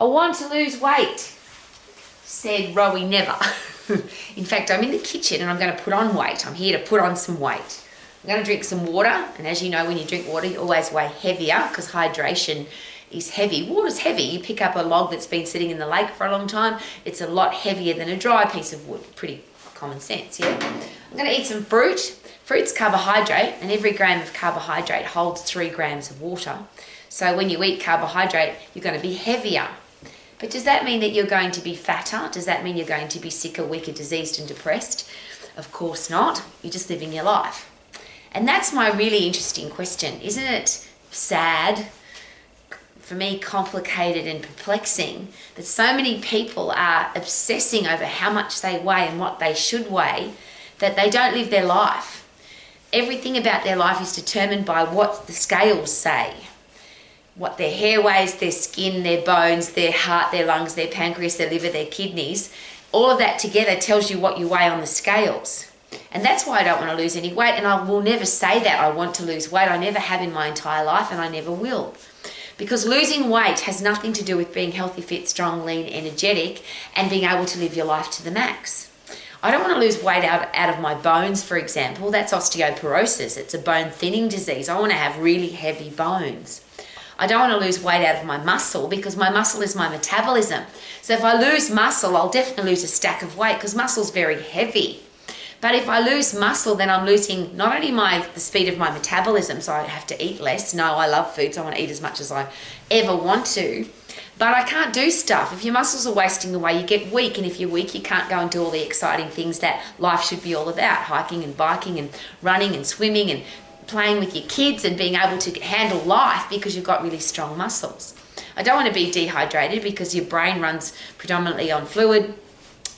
I want to lose weight, said Rowie never. In fact, I'm in the kitchen and I'm going to put on weight. I'm here to put on some weight. I'm going to drink some water, and as you know, when you drink water, you always weigh heavier because hydration is heavy. Water's heavy. You pick up a log that's been sitting in the lake for a long time, it's a lot heavier than a dry piece of wood. Pretty common sense, yeah? I'm going to eat some fruit. Fruit's carbohydrate, and every gram of carbohydrate holds 3 grams of water. So when you eat carbohydrate, you're going to be heavier. But does that mean that you're going to be fatter? Does that mean you're going to be sicker, weaker, diseased and depressed? Of course not. You're just living your life. And that's my really interesting question. Isn't it sad, for me complicated and perplexing, that so many people are obsessing over how much they weigh and what they should weigh, that they don't live their life? Everything about their life is determined by what the scales say. What their hair weighs, their skin, their bones, their heart, their lungs, their pancreas, their liver, their kidneys. All of that together tells you what you weigh on the scales. And that's why I don't want to lose any weight. And I will never say that I want to lose weight. I never have in my entire life, and I never will. Because losing weight has nothing to do with being healthy, fit, strong, lean, energetic, and being able to live your life to the max. I don't want to lose weight out of my bones, for example. That's osteoporosis. It's a bone thinning disease. I want to have really heavy bones. I don't want to lose weight out of my muscle, because my muscle is my metabolism. So if I lose muscle, I'll definitely lose a stack of weight, because muscle's very heavy. But if I lose muscle, then I'm losing not only the speed of my metabolism, so I have to eat less. No, I love food, so I want to eat as much as I ever want to. But I can't do stuff. If your muscles are wasting away, you get weak. And if you're weak, you can't go and do all the exciting things that life should be all about. Hiking and biking and running and swimming and playing with your kids and being able to handle life, because you've got really strong muscles. I don't want to be dehydrated, because your brain runs predominantly on fluid.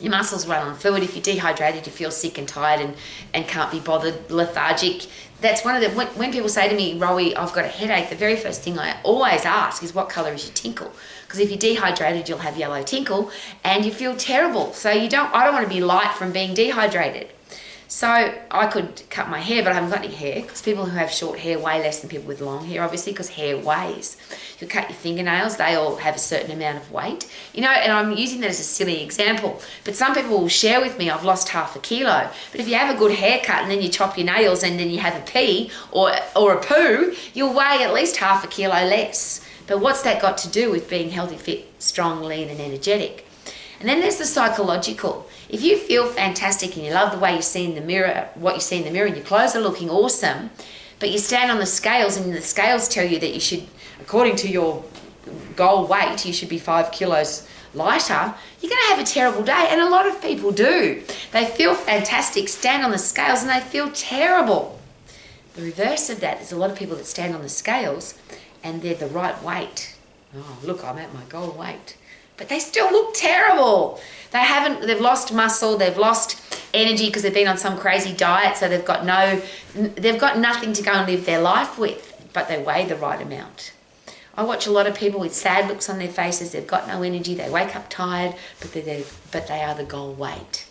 Your muscles run on fluid. If you're dehydrated, you feel sick and tired and can't be bothered, lethargic. That's one of the, when people say to me, Rowie, I've got a headache, the very first thing I always ask is, what colour is your tinkle? Because if you're dehydrated, you'll have yellow tinkle and you feel terrible. So I don't want to be light from being dehydrated. So I could cut my hair, but I haven't got any hair, because people who have short hair weigh less than people with long hair, obviously, because hair weighs. You cut your fingernails, they all have a certain amount of weight. You know, and I'm using that as a silly example, but some people will share with me, I've lost half a kilo. But if you have a good haircut and then you chop your nails and then you have a pee or a poo, you'll weigh at least half a kilo less. But what's that got to do with being healthy, fit, strong, lean and energetic? And then there's the psychological. If you feel fantastic and you love the way you see in the mirror, what you see in the mirror, and your clothes are looking awesome, but you stand on the scales and the scales tell you that you should, according to your goal weight, you should be 5 kilos lighter, you're going to have a terrible day. And a lot of people do. They feel fantastic, stand on the scales, and they feel terrible. The reverse of that, there's a lot of people that stand on the scales and they're the right weight. Oh, look, I'm at my goal weight. But they still look terrible. They've lost muscle, they've lost energy because they've been on some crazy diet, so they've got nothing to go and live their life with, but they weigh the right amount. I watch a lot of people with sad looks on their faces, they've got no energy, they wake up tired, but they are the goal weight.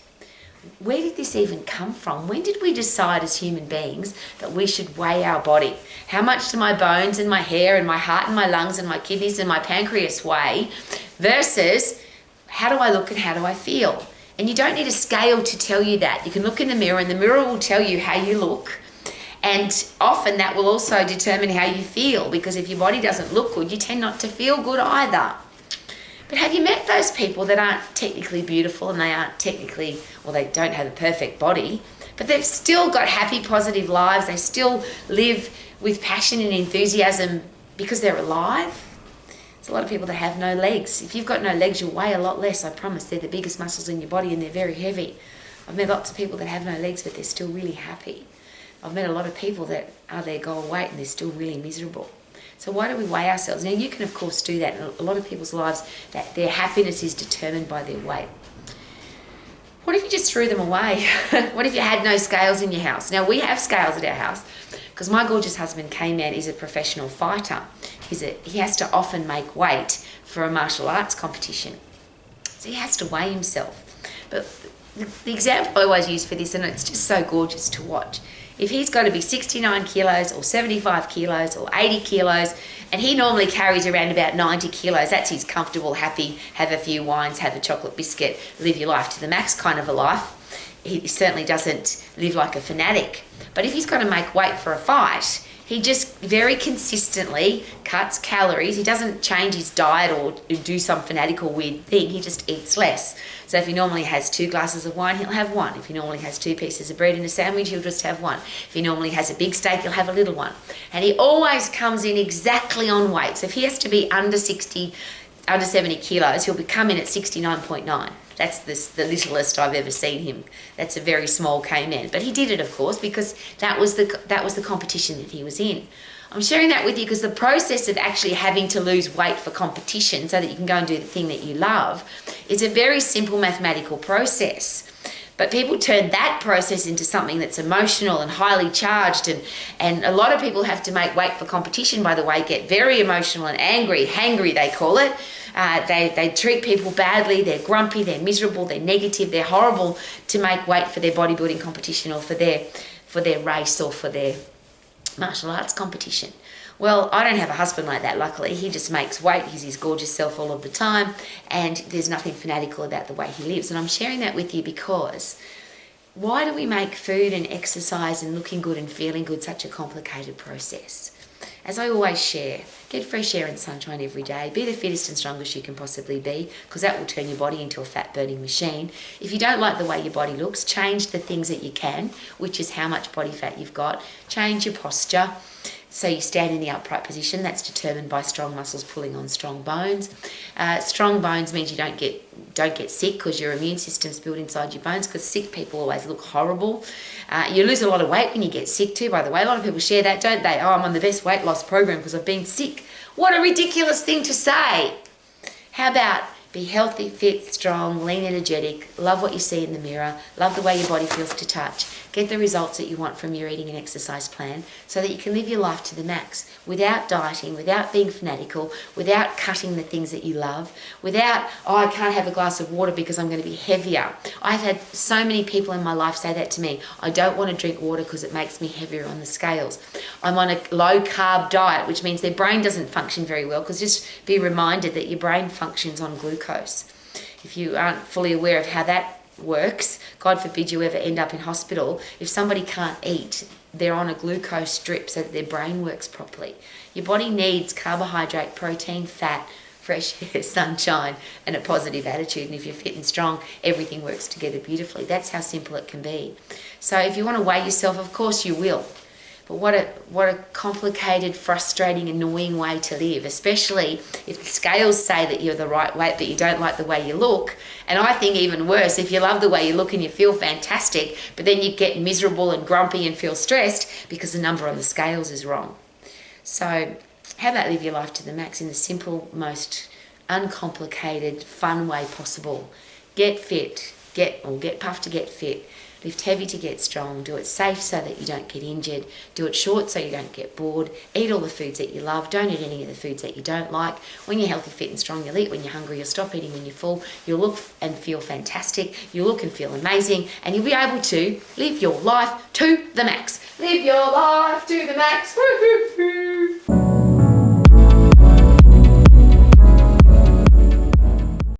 Where did this even come from? When did we decide as human beings that we should weigh our body? How much do my bones and my hair and my heart and my lungs and my kidneys and my pancreas weigh versus how do I look and how do I feel? And you don't need a scale to tell you that. You can look in the mirror and the mirror will tell you how you look. And often that will also determine how you feel, because if your body doesn't look good, you tend not to feel good either. But have you met those people that aren't technically beautiful and they aren't technically, or they don't have a perfect body, but they've still got happy, positive lives. They still live with passion and enthusiasm because they're alive. There's a lot of people that have no legs. If you've got no legs, you'll weigh a lot less, I promise. They're the biggest muscles in your body and they're very heavy. I've met lots of people that have no legs, but they're still really happy. I've met a lot of people that are their goal weight and they're still really miserable. So why do we weigh ourselves? Now, you can, of course, do that. In a lot of people's lives, that their happiness is determined by their weight. What if you just threw them away? What if you had no scales in your house? Now, we have scales at our house because my gorgeous husband, K-Man, is a professional fighter. He has to often make weight for a martial arts competition. So he has to weigh himself. But the example I always use for this, and it's just so gorgeous to watch. If he's got to be 69 kilos or 75 kilos or 80 kilos, and he normally carries around about 90 kilos, that's his comfortable, happy, have a few wines, have a chocolate biscuit, live your life to the max kind of a life. He certainly doesn't live like a fanatic. But if he's got to make weight for a fight, he just very consistently cuts calories. He doesn't change his diet or do some fanatical weird thing. He just eats less. So if he normally has 2 glasses of wine, he'll have 1. If he normally has 2 pieces of bread and a sandwich, he'll just have 1. If he normally has a big steak, he'll have a little one. And he always comes in exactly on weight. So if he has to be under 70 kilos, he'll come in at 69.9. That's the littlest I've ever seen him. That's a very small K-man. But he did it, of course, because that was the competition that he was in. I'm sharing that with you because the process of actually having to lose weight for competition so that you can go and do the thing that you love is a very simple mathematical process. But people turn that process into something that's emotional and highly charged, and a lot of people have to make weight for competition, by the way, get very emotional and angry, hangry they call it. They treat people badly, they're grumpy, they're miserable, they're negative, they're horrible to make weight for their bodybuilding competition or for their race or for their martial arts competition. Well, I don't have a husband like that, luckily. He just makes weight. He's his gorgeous self all of the time, and there's nothing fanatical about the way he lives. And I'm sharing that with you because why do we make food and exercise and looking good and feeling good such a complicated process? As I always share, get fresh air and sunshine every day. Be the fittest and strongest you can possibly be, because that will turn your body into a fat-burning machine. If you don't like the way your body looks, change the things that you can, which is how much body fat you've got. Change your posture. So you stand in the upright position. That's determined by strong muscles pulling on strong bones. Strong bones means you don't get sick because your immune system's built inside your bones, because sick people always look horrible. You lose a lot of weight when you get sick too, by the way. A lot of people share that, don't they? Oh, I'm on the best weight loss program because I've been sick. What a ridiculous thing to say. How about be healthy, fit, strong, lean, energetic, love what you see in the mirror, love the way your body feels to touch, get the results that you want from your eating and exercise plan so that you can live your life to the max without dieting, without being fanatical, without cutting the things that you love, without, oh, I can't have a glass of water because I'm going to be heavier. I've had so many people in my life say that to me. I don't want to drink water because it makes me heavier on the scales. I'm on a low carb diet, which means their brain doesn't function very well, because just be reminded that your brain functions on glucose. If you aren't fully aware of how that works, God forbid you ever end up in hospital. If somebody can't eat, they're on a glucose drip so that their brain works properly. Your body needs carbohydrate, protein, fat, fresh air, sunshine, and a positive attitude. And if you're fit and strong, everything works together beautifully. That's how simple it can be. So if you want to weigh yourself, of course you will. But what a complicated, frustrating, annoying way to live, especially if the scales say that you're the right weight but you don't like the way you look. And I think even worse, if you love the way you look and you feel fantastic, but then you get miserable and grumpy and feel stressed because the number on the scales is wrong. So how about live your life to the max in the simple, most uncomplicated, fun way possible? Get fit, get puffed to get fit. Lift heavy to get strong. Do it safe so that you don't get injured. Do it short so you don't get bored. Eat all the foods that you love. Don't eat any of the foods that you don't like. When you're healthy, fit and strong, you'll eat. When you're hungry, you'll stop eating. When you're full, you'll look and feel fantastic. You'll look and feel amazing. And you'll be able to live your life to the max. Live your life to the max. Woo-hoo-hoo.